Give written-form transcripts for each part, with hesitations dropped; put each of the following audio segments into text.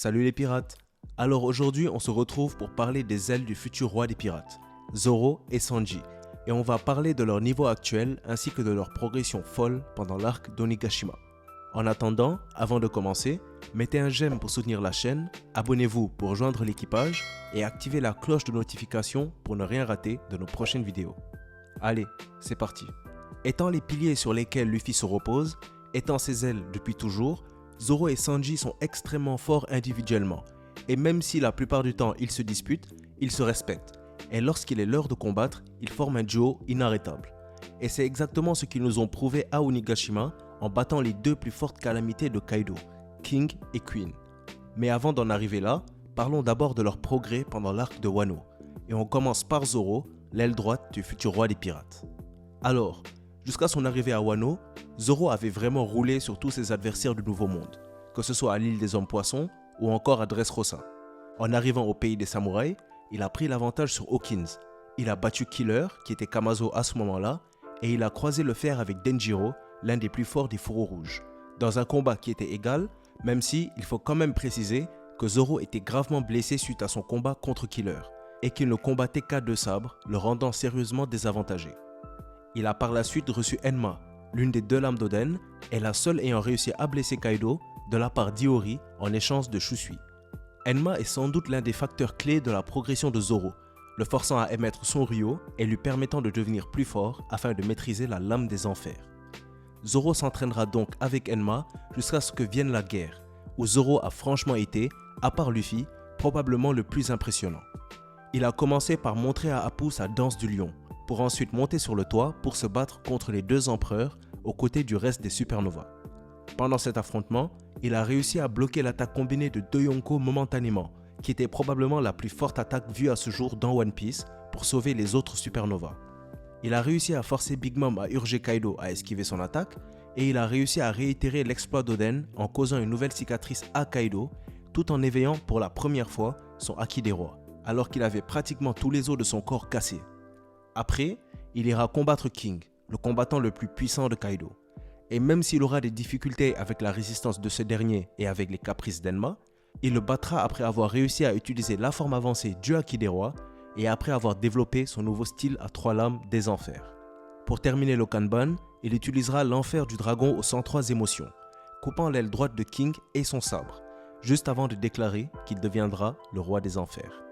Salut les pirates. Alors aujourd'hui on se retrouve pour parler des ailes du futur roi des pirates, Zoro et Sanji, et on va parler de leur niveau actuel ainsi que de leur progression folle pendant l'arc d'Onigashima. En attendant, avant de commencer, mettez un j'aime pour soutenir la chaîne, abonnez-vous pour rejoindre l'équipage et activez la cloche de notification pour ne rien rater de nos prochaines vidéos. Allez, c'est parti. Étant les piliers sur lesquels Luffy se repose, étant ses ailes depuis toujours, Zoro et Sanji sont extrêmement forts individuellement, et même si la plupart du temps ils se disputent, ils se respectent, et lorsqu'il est l'heure de combattre, ils forment un duo inarrêtable. Et c'est exactement ce qu'ils nous ont prouvé à Onigashima en battant les deux plus fortes calamités de Kaido, King et Queen. Mais avant d'en arriver là, parlons d'abord de leur progrès pendant l'arc de Wano, et on commence par Zoro, l'aile droite du futur roi des pirates. Alors, jusqu'à son arrivée à Wano, Zoro avait vraiment roulé sur tous ses adversaires du Nouveau Monde, que ce soit à l'île des Hommes Poissons ou encore à Dressrosa. En arrivant au pays des samouraïs, il a pris l'avantage sur Hawkins. Il a battu Killer, qui était Kamazo à ce moment-là, et il a croisé le fer avec Denjiro, l'un des plus forts des fourreaux rouges, dans un combat qui était égal, même si il faut quand même préciser que Zoro était gravement blessé suite à son combat contre Killer, et qu'il ne combattait qu'à deux sabres, le rendant sérieusement désavantagé. Il a par la suite reçu Enma, l'une des deux lames d'Oden, et la seule ayant réussi à blesser Kaido de la part d'Iori en échange de Shusui. Enma est sans doute l'un des facteurs clés de la progression de Zoro, le forçant à émettre son Ryo et lui permettant de devenir plus fort afin de maîtriser la lame des enfers. Zoro s'entraînera donc avec Enma jusqu'à ce que vienne la guerre, où Zoro a franchement été, à part Luffy, probablement le plus impressionnant. Il a commencé par montrer à Appu sa danse du lion, pour ensuite monter sur le toit pour se battre contre les deux empereurs aux côtés du reste des supernovas. Pendant cet affrontement, il a réussi à bloquer l'attaque combinée de deux Yonko momentanément, qui était probablement la plus forte attaque vue à ce jour dans One Piece pour sauver les autres supernovas. Il a réussi à forcer Big Mom à urger Kaido à esquiver son attaque, et il a réussi à réitérer l'exploit d'Oden en causant une nouvelle cicatrice à Kaido, tout en éveillant pour la première fois son Haki des rois, alors qu'il avait pratiquement tous les os de son corps cassés. Après, il ira combattre King, le combattant le plus puissant de Kaido. Et même s'il aura des difficultés avec la résistance de ce dernier et avec les caprices d'Enma, il le battra après avoir réussi à utiliser la forme avancée du Haki des rois et après avoir développé son nouveau style à trois lames des enfers. Pour terminer le Kanban, il utilisera l'enfer du dragon aux 103 émotions, coupant l'aile droite de King et son sabre, juste avant de déclarer qu'il deviendra le roi des enfers.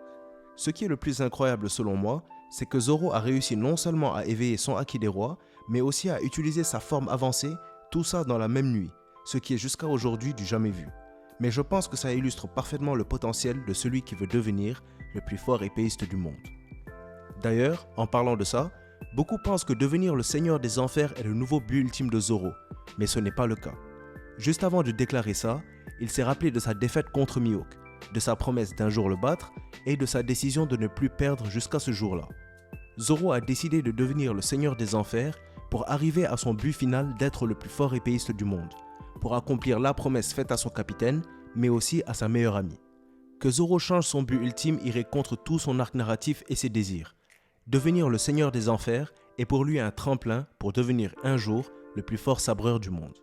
Ce qui est le plus incroyable selon moi, c'est que Zoro a réussi non seulement à éveiller son Haki des rois, mais aussi à utiliser sa forme avancée, tout ça dans la même nuit, ce qui est jusqu'à aujourd'hui du jamais vu. Mais je pense que ça illustre parfaitement le potentiel de celui qui veut devenir le plus fort épéiste du monde. D'ailleurs, en parlant de ça, beaucoup pensent que devenir le seigneur des enfers est le nouveau but ultime de Zoro, mais ce n'est pas le cas. Juste avant de déclarer ça, il s'est rappelé de sa défaite contre Mihawk, de sa promesse d'un jour le battre et de sa décision de ne plus perdre jusqu'à ce jour-là. Zoro a décidé de devenir le seigneur des enfers pour arriver à son but final d'être le plus fort épéiste du monde, pour accomplir la promesse faite à son capitaine, mais aussi à sa meilleure amie. Que Zoro change son but ultime irait contre tout son arc narratif et ses désirs. Devenir le seigneur des enfers est pour lui un tremplin pour devenir un jour le plus fort sabreur du monde.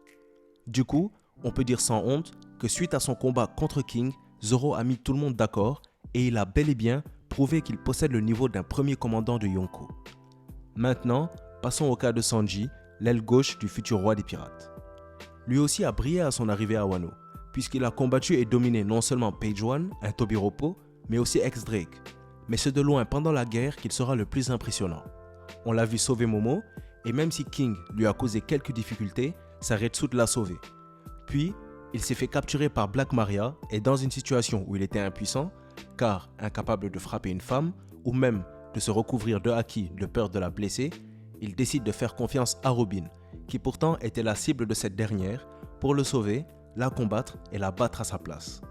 Du coup, on peut dire sans honte que suite à son combat contre King, Zoro a mis tout le monde d'accord et il a bel et bien prouvé qu'il possède le niveau d'un premier commandant de Yonko. Maintenant, passons au cas de Sanji, l'aile gauche du futur roi des pirates. Lui aussi a brillé à son arrivée à Wano, puisqu'il a combattu et dominé non seulement Page One, un Tobiropo, mais aussi X-Drake. Mais c'est de loin pendant la guerre qu'il sera le plus impressionnant. On l'a vu sauver Momo, et même si King lui a causé quelques difficultés, sa Retsuit l'a sauvé. Puis, il s'est fait capturer par Black Maria, et dans une situation où il était impuissant, car incapable de frapper une femme, ou même de se recouvrir de haki de peur de la blesser, il décide de faire confiance à Robin, qui pourtant était la cible de cette dernière, pour le sauver, la combattre et la battre à sa place.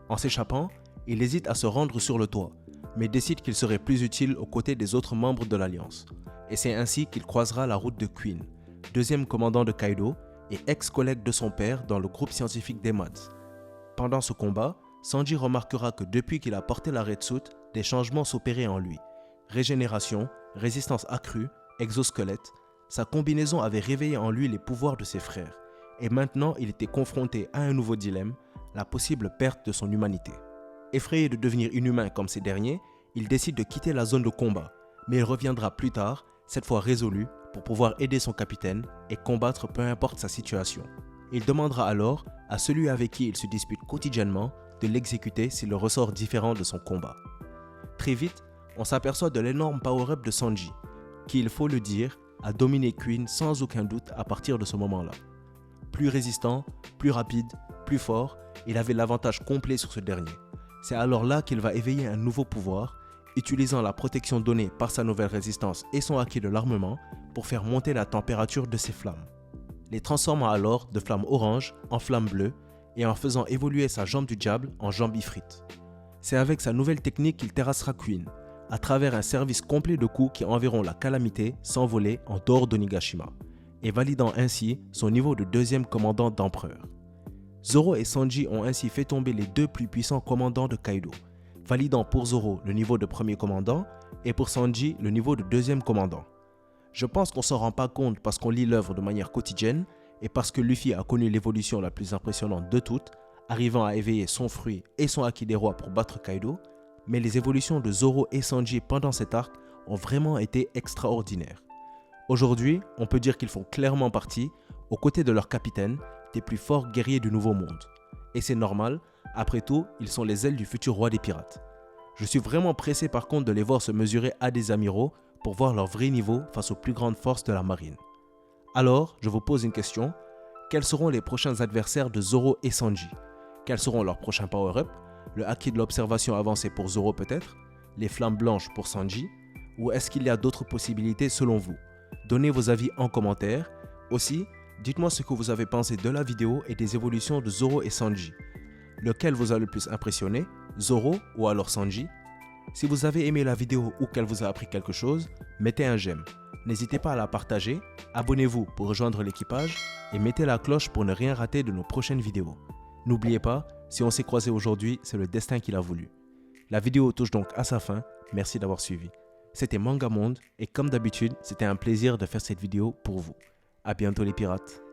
En s'échappant, il hésite à se rendre sur le toit, mais décide qu'il serait plus utile aux côtés des autres membres de l'Alliance. Et c'est ainsi qu'il croisera la route de Queen, deuxième commandant de Kaido et ex-collègue de son père dans le groupe scientifique des Mads. Pendant ce combat, Sanji remarquera que depuis qu'il a porté la Red Suit, des changements s'opéraient en lui. Régénération, résistance accrue, exosquelette, sa combinaison avait réveillé en lui les pouvoirs de ses frères. Et maintenant, il était confronté à un nouveau dilemme, la possible perte de son humanité. Effrayé de devenir inhumain comme ces derniers, il décide de quitter la zone de combat, mais il reviendra plus tard, cette fois résolu, pour pouvoir aider son capitaine et combattre peu importe sa situation. Il demandera alors à celui avec qui il se dispute quotidiennement de l'exécuter s'il le ressort différent de son combat. Très vite, on s'aperçoit de l'énorme power-up de Sanji, qui, il faut le dire, a dominé Queen sans aucun doute à partir de ce moment-là. Plus résistant, plus rapide, plus fort, il avait l'avantage complet sur ce dernier. C'est alors là qu'il va éveiller un nouveau pouvoir, utilisant la protection donnée par sa nouvelle résistance et son acquis de l'armement pour faire monter la température de ses flammes, les transformant alors de flammes orange en flammes bleues et en faisant évoluer sa jambe du diable en jambe ifrite. C'est avec sa nouvelle technique qu'il terrassera Queen, à travers un service complet de coups qui enverront la calamité s'envoler en dehors d'Onigashima, et validant ainsi son niveau de deuxième commandant d'empereur. Zoro et Sanji ont ainsi fait tomber les deux plus puissants commandants de Kaido, validant pour Zoro le niveau de premier commandant et pour Sanji le niveau de deuxième commandant. Je pense qu'on s'en rend pas compte parce qu'on lit l'œuvre de manière quotidienne et parce que Luffy a connu l'évolution la plus impressionnante de toutes, arrivant à éveiller son fruit et son Haki des rois pour battre Kaido, mais les évolutions de Zoro et Sanji pendant cet arc ont vraiment été extraordinaires. Aujourd'hui, on peut dire qu'ils font clairement partie, aux côtés de leur capitaine, des plus forts guerriers du Nouveau Monde. Et c'est normal, après tout, ils sont les ailes du futur roi des pirates. Je suis vraiment pressé par contre de les voir se mesurer à des amiraux pour voir leur vrai niveau face aux plus grandes forces de la marine. Alors, je vous pose une question, quels seront les prochains adversaires de Zoro et Sanji? Quels seront leurs prochains power-up? Le Haki de l'observation avancé pour Zoro peut-être? Les flammes blanches pour Sanji? Ou est-ce qu'il y a d'autres possibilités selon vous? Donnez vos avis en commentaire. Aussi, dites-moi ce que vous avez pensé de la vidéo et des évolutions de Zoro et Sanji. Lequel vous a le plus impressionné, Zoro ou alors Sanji? Si vous avez aimé la vidéo ou qu'elle vous a appris quelque chose, mettez un j'aime. N'hésitez pas à la partager, abonnez-vous pour rejoindre l'équipage et mettez la cloche pour ne rien rater de nos prochaines vidéos. N'oubliez pas, si on s'est croisé aujourd'hui, c'est le destin qui l'a voulu. La vidéo touche donc à sa fin, merci d'avoir suivi. C'était Manga Monde et comme d'habitude, c'était un plaisir de faire cette vidéo pour vous. À bientôt les pirates.